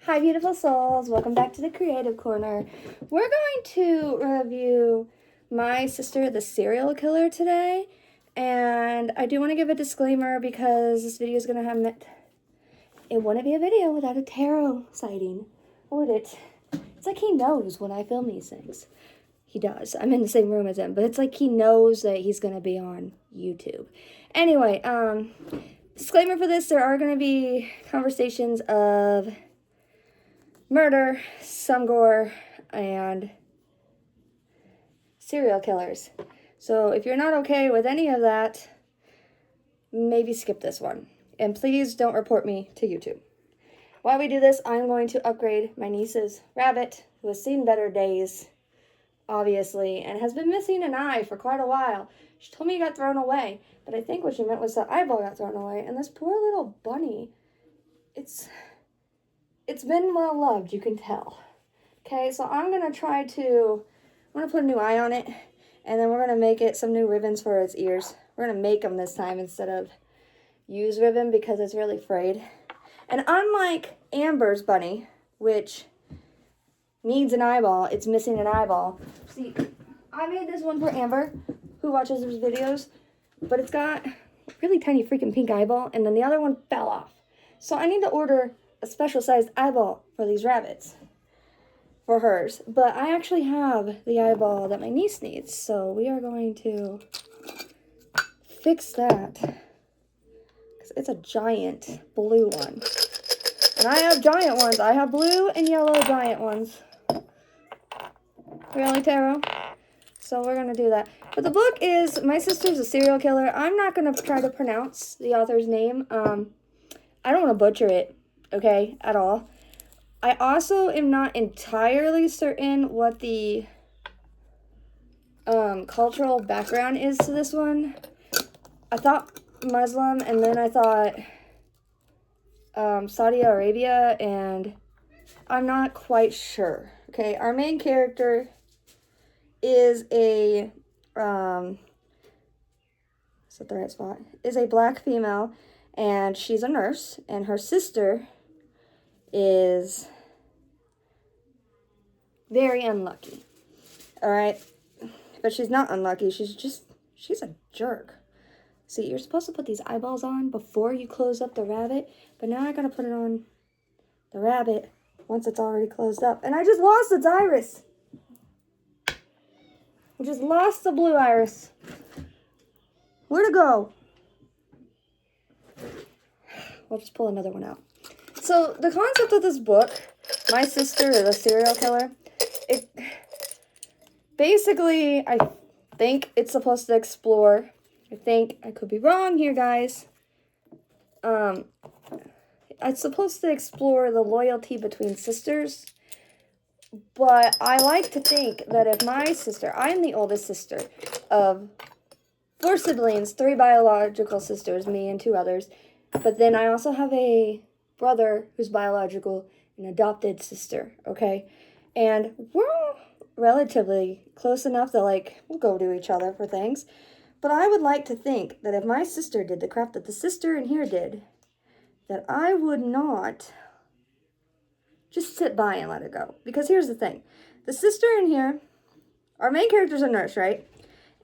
Hi, beautiful souls. Welcome back to the Creative Corner. We're going to review My Sister the Serial Killer today. And I do want to give a disclaimer because this video is going to have... It wouldn't be a video without a tarot sighting, would it? It's like he knows when I film these things. He does. I'm in the same room as him, but it's like he knows that he's going to be on YouTube. Anyway, disclaimer for this, there are going to be conversations of murder, some gore, and serial killers. So if you're not okay with any of that, maybe skip this one. And please don't report me to YouTube. While we do this, I'm going to upgrade my niece's rabbit, who has seen better days, obviously, and has been missing an eye for quite a while. She told me it got thrown away, but I think what she meant was the eyeball got thrown away. And this poor little bunny, it's been well loved, you can tell. Okay, so I'm going to put a new eye on it, and then we're going to make it some new ribbons for its ears. We're going to make them this time instead of use ribbon because it's really frayed. And unlike Amber's bunny, which needs an eyeball, it's missing an eyeball. See, I made this one for Amber, who watches these videos, but it's got a really tiny freaking pink eyeball, and then the other one fell off. So I need to order a special sized eyeball for these rabbits, for hers. But I actually have the eyeball that my niece needs, so we are going to fix that, because it's a giant blue one. And I have giant ones. I have blue and yellow giant ones. Really, Tarot? So we're going to do that. But the book is My Sister's a Serial Killer. I'm not going to try to pronounce the author's name. I don't want to butcher it, okay, at all. I also am not entirely certain what the cultural background is to this one. I thought Muslim, and then I thought Saudi Arabia, and I'm not quite sure. Okay, our main character is a, is that the right spot? Is a black female, and she's a nurse, and her sister is very unlucky. All right, but she's not unlucky. She's a jerk. See, you're supposed to put these eyeballs on before you close up the rabbit, but now I gotta put it on the rabbit once it's already closed up. And I just lost its iris. I just lost the blue iris. Where'd it go? I'll just pull another one out. So the concept of this book, My Sister is a Serial Killer, it basically, I think it's supposed to explore, I think, I could be wrong here, guys. It's supposed to explore the loyalty between sisters, but I like to think that if my sister, I am the oldest sister of 4 siblings, 3 biological sisters, me and 2 others, but then I also have a brother who's biological, an adopted sister, okay? And we're relatively close enough that, like, we'll go to each other for things. But I would like to think that if my sister did the crap that the sister in here did, that I would not just sit by and let it go. Because here's the thing. The sister in here, our main character's a nurse, right?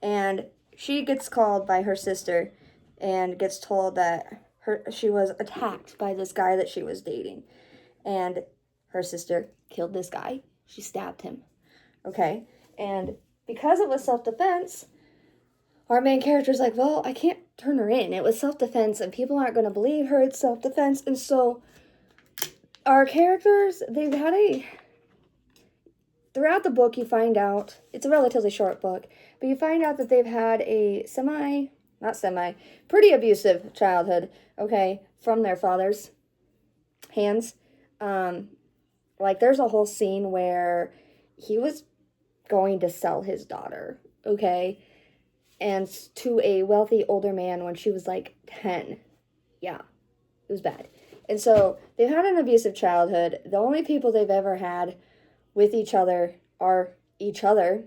And she gets called by her sister and gets told that she was attacked by this guy that she was dating. And her sister killed this guy. She stabbed him. Okay? And because it was self-defense, our main character's like, well, I can't turn her in. It was self-defense, and people aren't going to believe her. It's self-defense. And so our characters, they've had throughout the book, you find out, it's a relatively short book, but you find out that they've had a pretty abusive childhood, okay, from their father's hands. Like, there's a whole scene where he was going to sell his daughter, okay, and to a wealthy older man when she was like 10. Yeah, it was bad. And so they've had an abusive childhood. The only people they've ever had with each other are each other.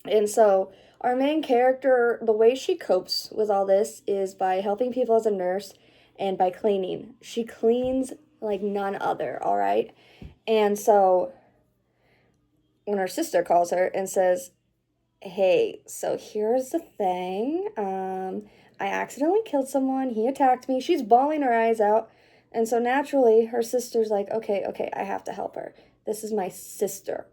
And so our main character, the way she copes with all this is by helping people as a nurse and by cleaning. She cleans like none other, all right? And so when her sister calls her and says, hey, so here's the thing, I accidentally killed someone, he attacked me, she's bawling her eyes out, and so naturally her sister's like, okay, I have to help her. This is my sister.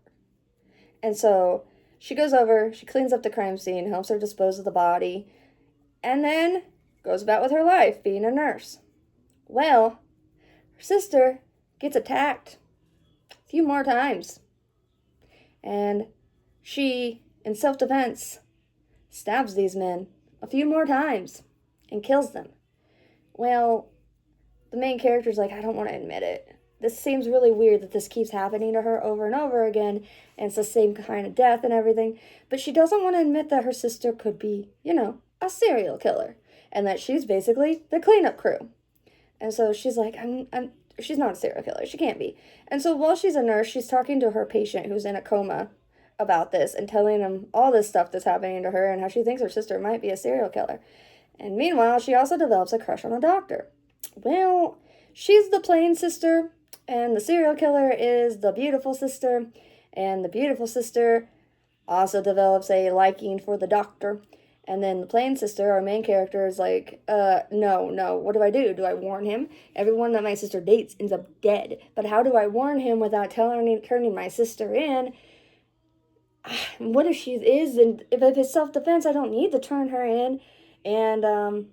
And so she goes over, she cleans up the crime scene, helps her dispose of the body, and then goes about with her life being a nurse. Well, her sister gets attacked a few more times. And she, in self-defense, stabs these men a few more times and kills them. Well, the main character's like, I don't want to admit it. This seems really weird that this keeps happening to her over and over again, and it's the same kind of death and everything. But she doesn't want to admit that her sister could be, a serial killer, and that she's basically the cleanup crew. And so she's like, she's not a serial killer. She can't be. And so while she's a nurse, she's talking to her patient who's in a coma about this and telling him all this stuff that's happening to her and how she thinks her sister might be a serial killer. And meanwhile, she also develops a crush on a doctor. Well, she's the plain sister, and the serial killer is the beautiful sister, and the beautiful sister also develops a liking for the doctor. And then the plain sister, our main character, is like, no, what do I do? Do I warn him? Everyone that my sister dates ends up dead. But how do I warn him without turning my sister in? What if she is? And if it's self-defense, I don't need to turn her in. And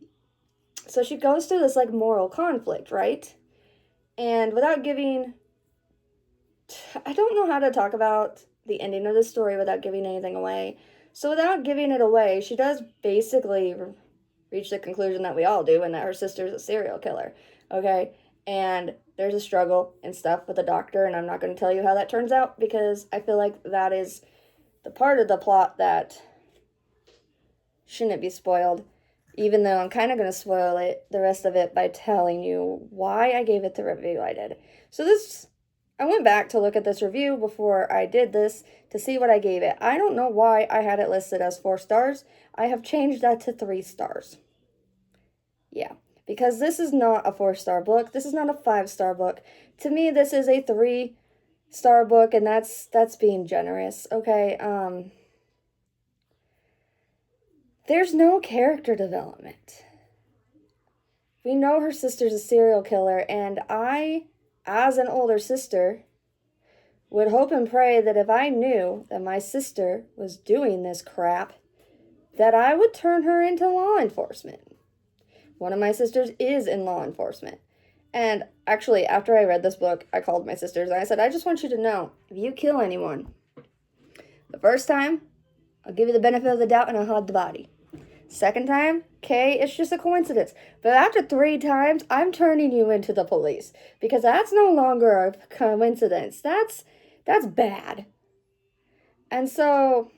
so she goes through this, like, moral conflict, right? And without giving... I don't know how to talk about the ending of the story without giving anything away. So without giving it away, she does basically reach the conclusion that we all do, and that her sister's a serial killer, okay? And there's a struggle and stuff with the doctor, and I'm not going to tell you how that turns out, because I feel like that is the part of the plot that shouldn't be spoiled, even though I'm kind of going to spoil the rest of it by telling you why I gave it the review I did. So I went back to look at this review before I did this to see what I gave it. I don't know why I had it listed as 4 stars. I have changed that to 3 stars. Yeah, because this is not a 4-star book. This is not a 5-star book. To me, this is a 3-star book, and that's being generous, okay? There's no character development. We know her sister's a serial killer, and I, as an older sister, would hope and pray that if I knew that my sister was doing this crap, that I would turn her into law enforcement. One of my sisters is in law enforcement. And actually, after I read this book, I called my sisters and I said, I just want you to know, if you kill anyone, the first time, I'll give you the benefit of the doubt and I'll hide the body. Second time, okay, it's just a coincidence. But after 3 times, I'm turning you into the police. Because that's no longer a coincidence. That's bad. And so,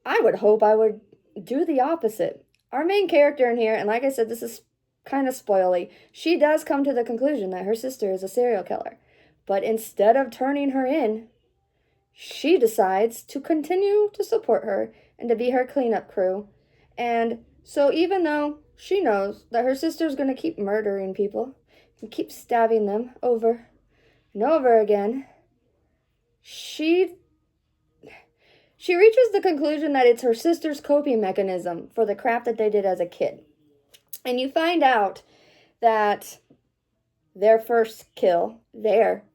I would hope I would do the opposite. Our main character in here, and like I said, this is kind of spoily, she does come to the conclusion that her sister is a serial killer. But instead of turning her in, she decides to continue to support her and to be her cleanup crew. And so even though she knows that her sister's going to keep murdering people and keep stabbing them over and over again, she reaches the conclusion that it's her sister's coping mechanism for the crap that they did as a kid. And you find out that their first kill,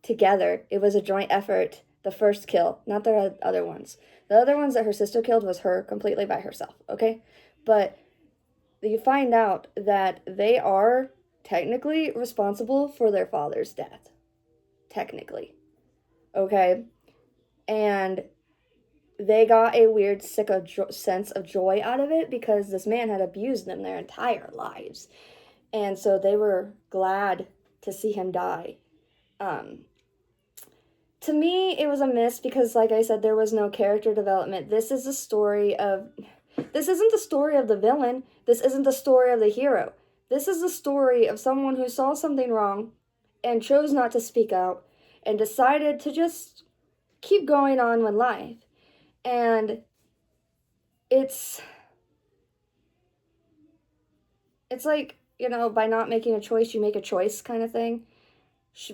together, it was a joint effort. The first kill, not the other ones. The other ones that her sister killed was her completely by herself, okay? But you find out that they are technically responsible for their father's death. Technically. Okay? And they got a weird sense of joy out of it because this man had abused them their entire lives. And so they were glad to see him die. To me, it was a miss because, like I said, there was no character development. This isn't the story of the villain. This isn't the story of the hero. This is the story of someone who saw something wrong and chose not to speak out and decided to just keep going on with life. And it's like by not making a choice, you make a choice kind of thing.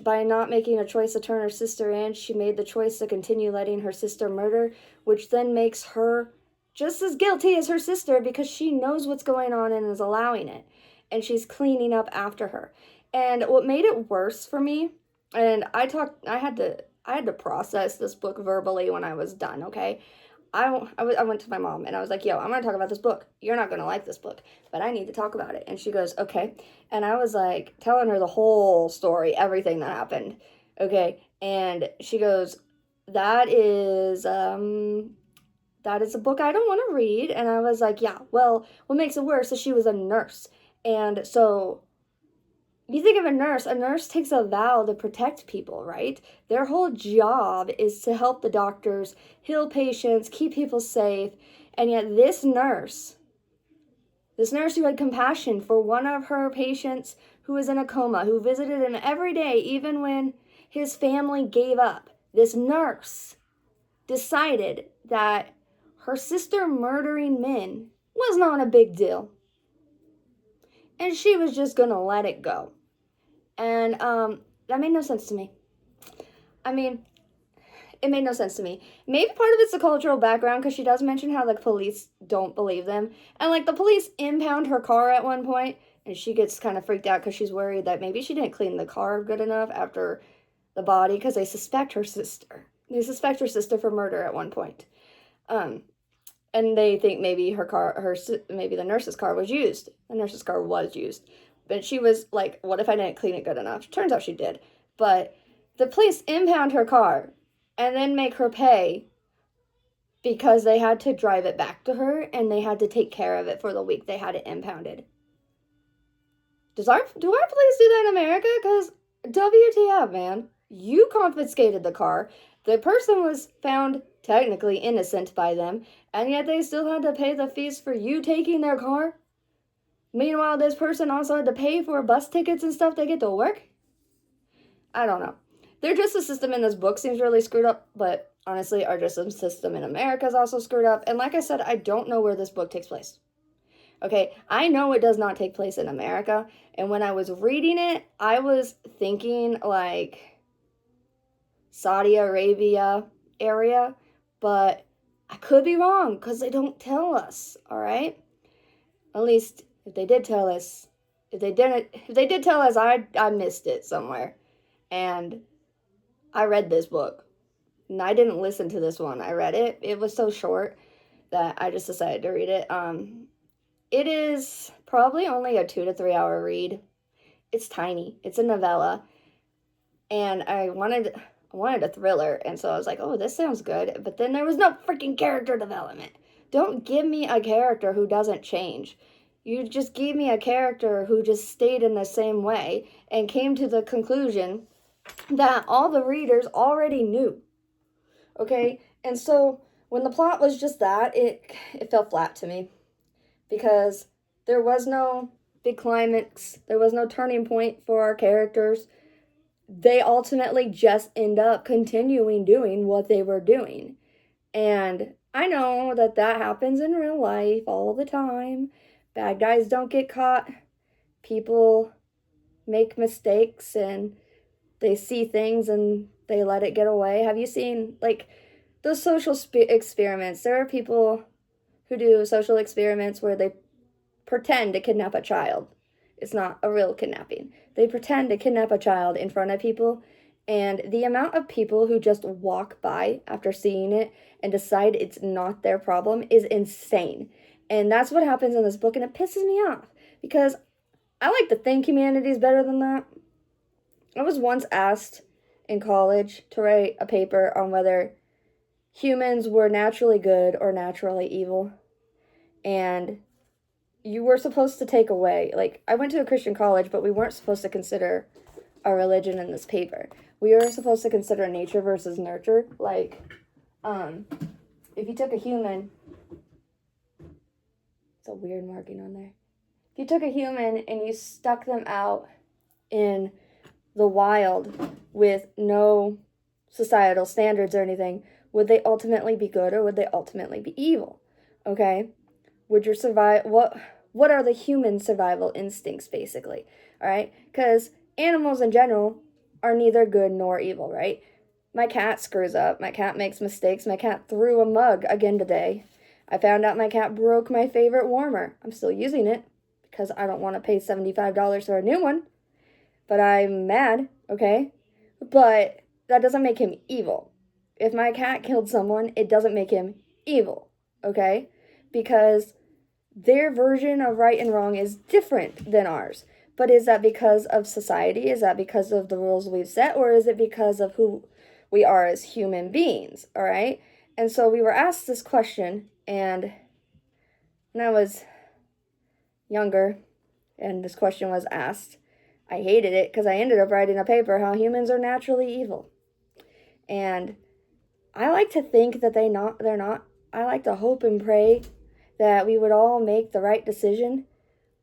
By not making a choice to turn her sister in, she made the choice to continue letting her sister murder, which then makes her just as guilty as her sister because she knows what's going on and is allowing it. And she's cleaning up after her. And what made it worse for me, and I had to process this book verbally when I was done, okay? I went to my mom and I was like, yo, I'm going to talk about this book. You're not going to like this book, but I need to talk about it. And she goes, okay. And I was like telling her the whole story, everything that happened. Okay. And she goes, that is a book I don't want to read. And I was like, yeah, well, what makes it worse is she was a nurse. And so you think of a nurse takes a vow to protect people, right? Their whole job is to help the doctors heal patients, keep people safe. And yet this nurse who had compassion for one of her patients who was in a coma, who visited him every day, even when his family gave up, this nurse decided that her sister murdering men was not a big deal. And she was just going to let it go. And that made no sense to me. I mean, it made no sense to me. Maybe part of it's the cultural background, because she does mention how the police don't believe them. And, like, the police impound her car at one point, and she gets kind of freaked out because she's worried that maybe she didn't clean the car good enough after the body, because they suspect her sister. They suspect her sister for murder at one point. And they think maybe maybe the nurse's car was used. The nurse's car was used. But she was like, what if I didn't clean it good enough? Turns out she did. But the police impound her car and then make her pay because they had to drive it back to her and they had to take care of it for the week they had it impounded. Do our police do that in America? Because WTF, man. You confiscated the car. The person was found technically innocent by them, and yet they still had to pay the fees for you taking their car? Meanwhile, this person also had to pay for bus tickets and stuff to get to work? I don't know. Their justice system in this book seems really screwed up, but honestly, our justice system in America is also screwed up. And like I said, I don't know where this book takes place. Okay, I know it does not take place in America. And when I was reading it, I was thinking like Saudi Arabia area, but I could be wrong because they don't tell us, all right? At least if they did tell us, if they did tell us, I missed it somewhere. And I read this book. And I didn't listen to this one. I read it. It was so short that I just decided to read it. It is probably only a 2 to 3 hour read. It's tiny. It's a novella. And I wanted a thriller, and so I was like, oh, this sounds good. But then there was no freaking character development. Don't give me a character who doesn't change. You just gave me a character who just stayed in the same way and came to the conclusion that all the readers already knew. Okay? And so when the plot was just that, it fell flat to me. Because there was no big climax. There was no turning point for our characters. They ultimately just end up continuing doing what they were doing. And I know that happens in real life all the time. Bad guys don't get caught. People make mistakes and they see things and they let it get away. Have you seen, like, those social experiments? There are people who do social experiments where they pretend to kidnap a child. It's not a real kidnapping. They pretend to kidnap a child in front of people, and the amount of people who just walk by after seeing it and decide it's not their problem is insane. And that's what happens in this book, and it pisses me off because I like to think humanity is better than that. I was once asked in college to write a paper on whether humans were naturally good or naturally evil. And you were supposed to take away, like, I went to a Christian college, but we weren't supposed to consider our religion in this paper. We were supposed to consider nature versus nurture. Like, if you took a human, it's a weird marking on there. If you took a human and you stuck them out in the wild with no societal standards or anything, would they ultimately be good or would they ultimately be evil? Okay? Would your what are the human survival instincts, basically, all right? Because animals in general are neither good nor evil, right? My cat screws up. My cat makes mistakes. My cat threw a mug again today. I found out my cat broke my favorite warmer. I'm still using it because I don't want to pay $75 for a new one. But I'm mad, okay? But that doesn't make him evil. If my cat killed someone, it doesn't make him evil, okay? Because their version of right and wrong is different than ours. But is that because of society? Is that because of the rules we've set? Or is it because of who we are as human beings, all right? And so we were asked this question, and when I was younger and this question was asked, I hated it because I ended up writing a paper how humans are naturally evil. And I like to think that they're not. I like to hope and pray that we would all make the right decision.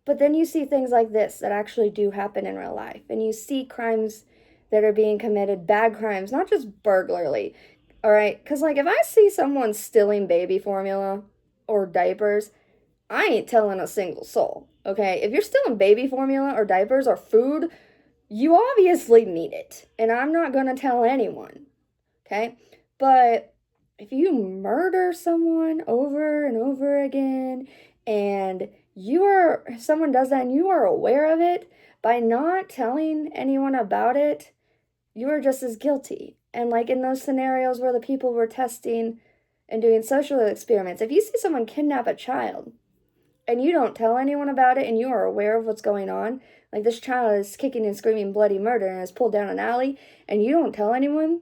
But then you see things like this that actually do happen in real life. And you see crimes that are being committed, bad crimes, not just burglary. All right? Because, like, if I see someone stealing baby formula or diapers, I ain't telling a single soul. Okay? If you're stealing baby formula or diapers or food, you obviously need it. And I'm not going to tell anyone. Okay? But if you murder someone over and over again and someone does that and you are aware of it, by not telling anyone about it, you are just as guilty. And like in those scenarios where the people were testing and doing social experiments, if you see someone kidnap a child and you don't tell anyone about it and you are aware of what's going on, like this child is kicking and screaming bloody murder and is pulled down an alley and you don't tell anyone,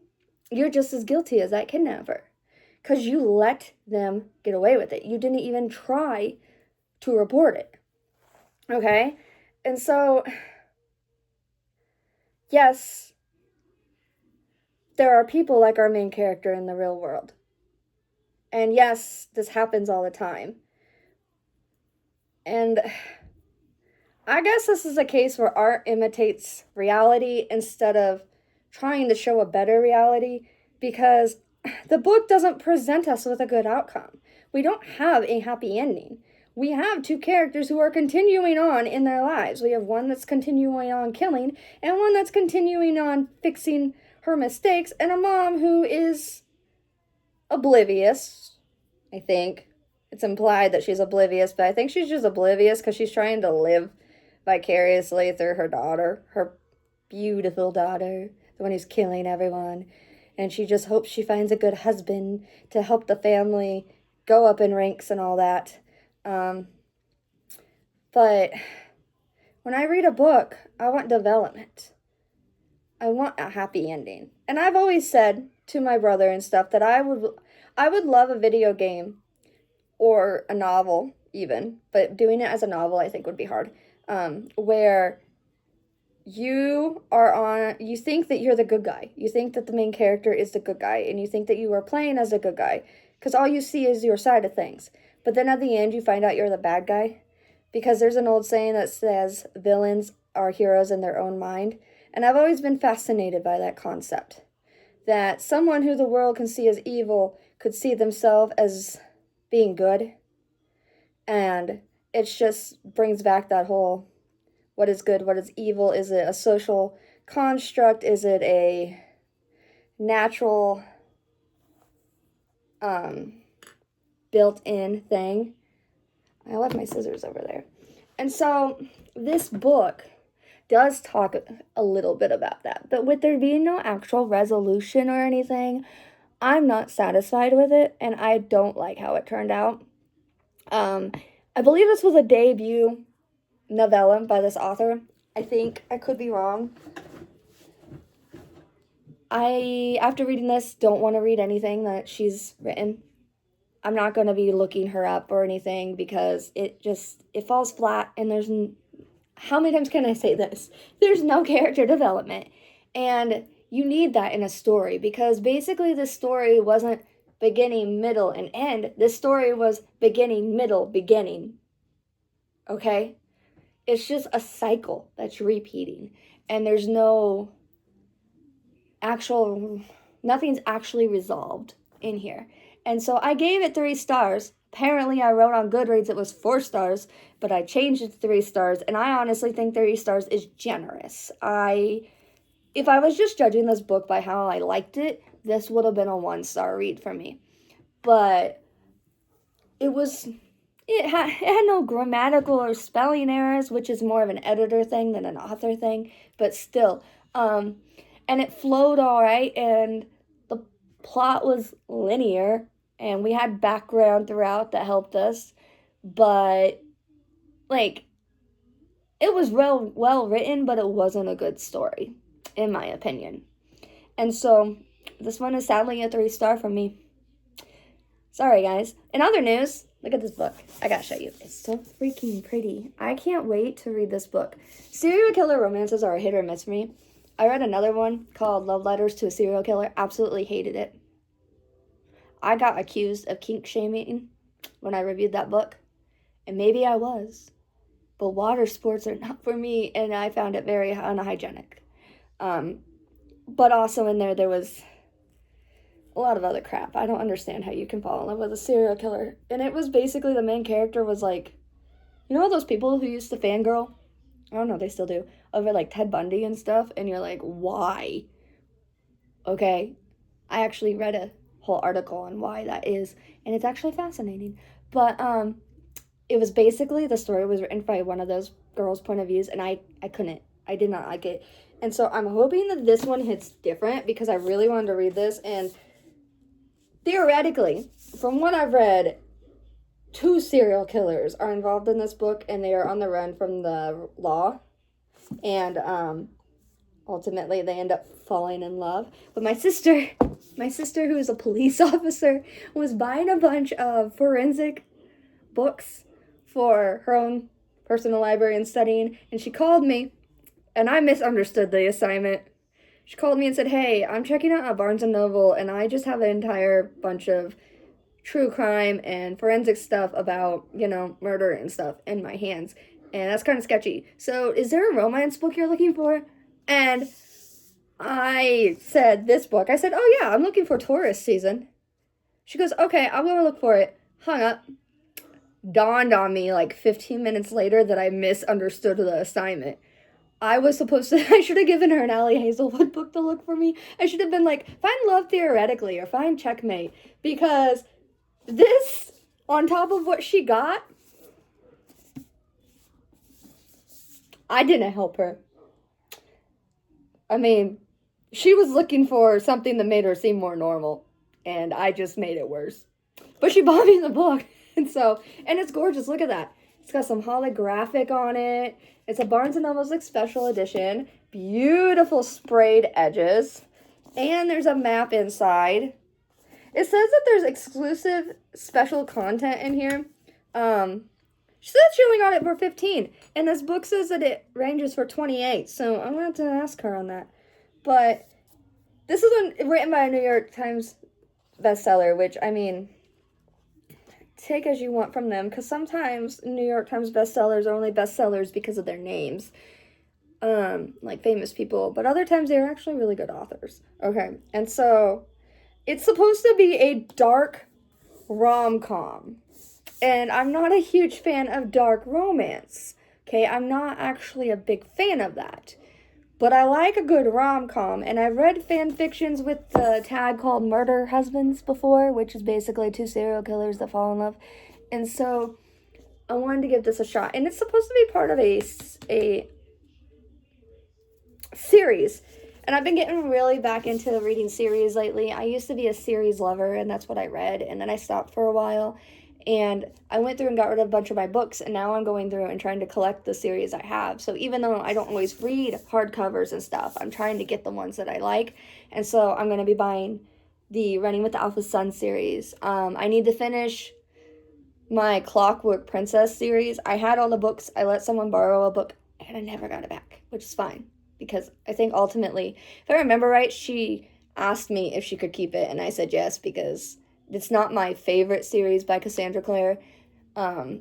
you're just as guilty as that kidnapper. Because you let them get away with it. You didn't even try to report it. Okay? And so, yes, there are people like our main character in the real world. And yes, this happens all the time. And I guess this is a case where art imitates reality instead of trying to show a better reality, because the book doesn't present us with a good outcome. We don't have a happy ending. We have two characters who are continuing on in their lives. We have one that's continuing on killing and one that's continuing on fixing her mistakes, and a mom who is oblivious, I think. It's implied that she's oblivious, but I think she's just oblivious because she's trying to live vicariously through her daughter, her beautiful daughter, the one who's killing everyone. And she just hopes she finds a good husband to help the family go up in ranks and all that. But when I read a book, I want development. I want a happy ending. And I've always said to my brother and stuff that I would love a video game or a novel even, but doing it as a novel I think would be hard, where you think that you're the good guy. You think that the main character is the good guy, and you think that you are playing as a good guy, because all you see is your side of things. But then at the end, you find out you're the bad guy, because there's an old saying that says villains are heroes in their own mind, and I've always been fascinated by that concept, that someone who the world can see as evil could see themselves as being good, and it just brings back that whole, what is good, what is evil? Is it a social construct? Is it a natural, built-in thing? I left my scissors over there. And so this book does talk a little bit about that. But with there being no actual resolution or anything, I'm not satisfied with it, and I don't like how it turned out. I believe this was a debut novella by this author. I think. I could be wrong. I, after reading this, don't want to read anything that she's written. I'm not going to be looking her up or anything because it falls flat, and how many times can I say this? There's no character development. And you need that in a story, because basically this story wasn't beginning, middle, and end. This story was beginning, middle, beginning. Okay? It's just a cycle that's repeating. And there's nothing's actually resolved in here. And so I gave it 3 stars Apparently, I wrote on Goodreads it was 4 stars, but I changed it to 3 stars, and I honestly think 3 stars is generous. If I was just judging this book by how I liked it, this would have been a 1-star read for me. But it had no grammatical or spelling errors, which is more of an editor thing than an author thing, but still. And it flowed all right, and the plot was linear, and we had background throughout that helped us, but, like, it was well written, but it wasn't a good story, in my opinion. And so, this one is sadly a 3-star from me. Sorry, guys. In other news, look at this book. I gotta show you. It's so freaking pretty. I can't wait to read this book. Serial killer romances are a hit or miss for me. I read another one called Love Letters to a Serial Killer. Absolutely hated it. I got accused of kink shaming when I reviewed that book. And maybe I was. But water sports are not for me, and I found it very unhygienic. But also in there was a lot of other crap. I don't understand how you can fall in love with a serial killer. And it was basically the main character was like, you know those people who used to fangirl? I don't know, they still do. Over like Ted Bundy and stuff. And you're like, why? Okay. I actually read a whole article on why that is. And it's actually fascinating. But it was basically, the story was written by one of those girls' point of views. And I did not like it. And so I'm hoping that this one hits different because I really wanted to read this. And theoretically, from what I've read, 2 serial killers are involved in this book, and they are on the run from the law. And ultimately, they end up falling in love. But my sister, who is a police officer, was buying a bunch of forensic books for her own personal library and studying. And she called me, and I misunderstood the assignment. She called me and said, hey, I'm checking out Barnes & Noble, and I just have an entire bunch of true crime and forensic stuff about, murder and stuff in my hands. And that's kind of sketchy. So is there a romance book you're looking for? And I said, this book. I said, oh, yeah, I'm looking for tourist season. She goes, okay, I'm going to look for it. Hung up. Dawned on me like 15 minutes later that I misunderstood the assignment. I should have given her an Allie Hazelwood book to look for me. I should have been like, find love theoretically or find checkmate. Because this, on top of what she got, I didn't help her. I mean, she was looking for something that made her seem more normal. And I just made it worse. But she bought me the book. And it's gorgeous. Look at that. It's got some holographic on it. It's a Barnes & Noble's special edition. Beautiful sprayed edges. And there's a map inside. It says that there's exclusive special content in here. She said she only got it for $15. And this book says that it ranges for $28. So I'm going to have to ask her on that. But this is written by a New York Times bestseller, which, I mean, take as you want from them, because sometimes New York Times bestsellers are only bestsellers because of their names, like famous people, but other times they're actually really good authors. Okay, and so it's supposed to be a dark rom-com, and I'm not a huge fan of dark romance. Okay, I'm not actually a big fan of that. But I like a good rom-com, and I've read fan fictions with the tag called Murder Husbands before, which is basically 2 serial killers that fall in love. And so I wanted to give this a shot. And it's supposed to be part of a series. And I've been getting really back into reading series lately. I used to be a series lover, and that's what I read. And then I stopped for a while. And I went through and got rid of a bunch of my books, and now I'm going through and trying to collect the series I have. So even though I don't always read hardcovers and stuff, I'm trying to get the ones that I like. And so I'm going to be buying the Running with the Alpha Sun series. I need to finish my Clockwork Princess series. I had all the books. I let someone borrow a book, and I never got it back, which is fine. Because I think ultimately, if I remember right, she asked me if she could keep it, and I said yes, because it's not my favorite series by Cassandra Clare, and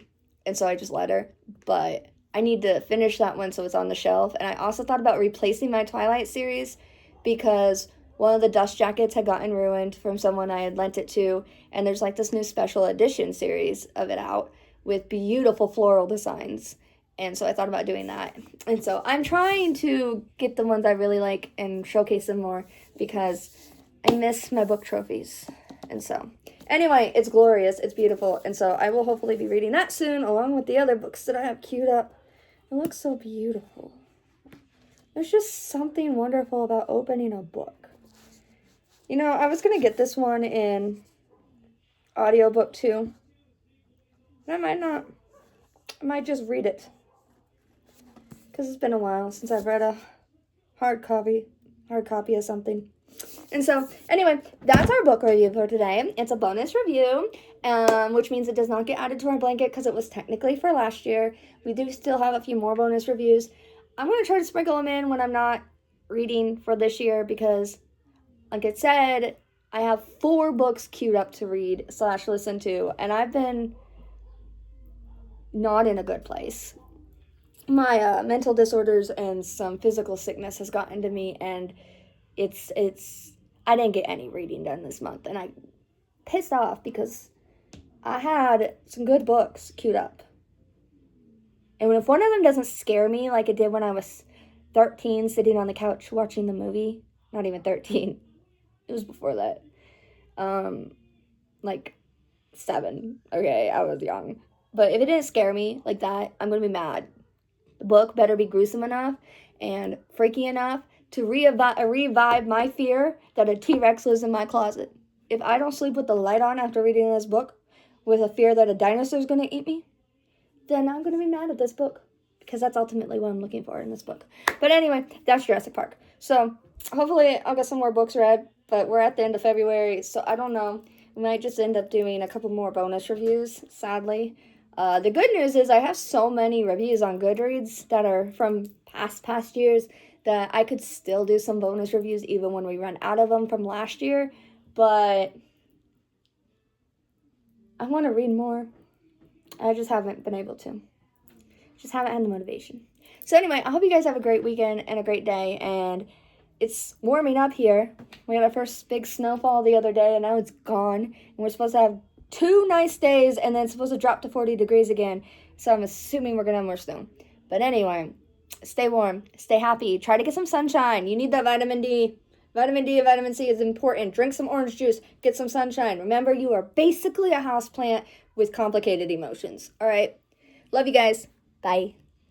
so I just let her, but I need to finish that one so it's on the shelf. And I also thought about replacing my Twilight series, because one of the dust jackets had gotten ruined from someone I had lent it to, and there's like this new special edition series of it out with beautiful floral designs. And so I thought about doing that. And so I'm trying to get the ones I really like and showcase them more because I miss my book trophies. And so, anyway, it's glorious. It's beautiful. And so I will hopefully be reading that soon along with the other books that I have queued up. It looks so beautiful. There's just something wonderful about opening a book. You know, I was going to get this one in audiobook too. I might not. I might just read it. Because it's been a while since I've read a hard copy of something. And so, anyway, that's our book review for today. It's a bonus review, which means it does not get added to our blanket because it was technically for last year. We do still have a few more bonus reviews. I'm going to try to sprinkle them in when I'm not reading for this year because, like I said, I have 4 books queued up to read / listen to, and I've been not in a good place. My mental disorders and some physical sickness has gotten to me, and it's I didn't get any reading done this month, and I'm pissed off because I had some good books queued up. And if one of them doesn't scare me like it did when I was 13 sitting on the couch watching the movie, not even 13, it was before that, like 7, okay, I was young. But if it didn't scare me like that, I'm going to be mad. The book better be gruesome enough and freaky enough to revive my fear that a T-Rex lives in my closet. If I don't sleep with the light on after reading this book with a fear that a dinosaur is going to eat me, then I'm going to be mad at this book because that's ultimately what I'm looking for in this book. But anyway, that's Jurassic Park. So hopefully I'll get some more books read, but we're at the end of February, so I don't know. We might just end up doing a couple more bonus reviews, sadly. The good news is I have so many reviews on Goodreads that are from past years that I could still do some bonus reviews even when we run out of them from last year. But I want to read more. I just haven't been able to. Just haven't had the motivation. So anyway, I hope you guys have a great weekend and a great day. And it's warming up here. We had our first big snowfall the other day, and now it's gone. And we're supposed to have 2 nice days, and then it's supposed to drop to 40 degrees again. So I'm assuming we're going to have more snow. But anyway, stay warm. Stay happy. Try to get some sunshine. You need that vitamin D. Vitamin D and vitamin C is important. Drink some orange juice. Get some sunshine. Remember, you are basically a houseplant with complicated emotions. All right? Love you guys. Bye.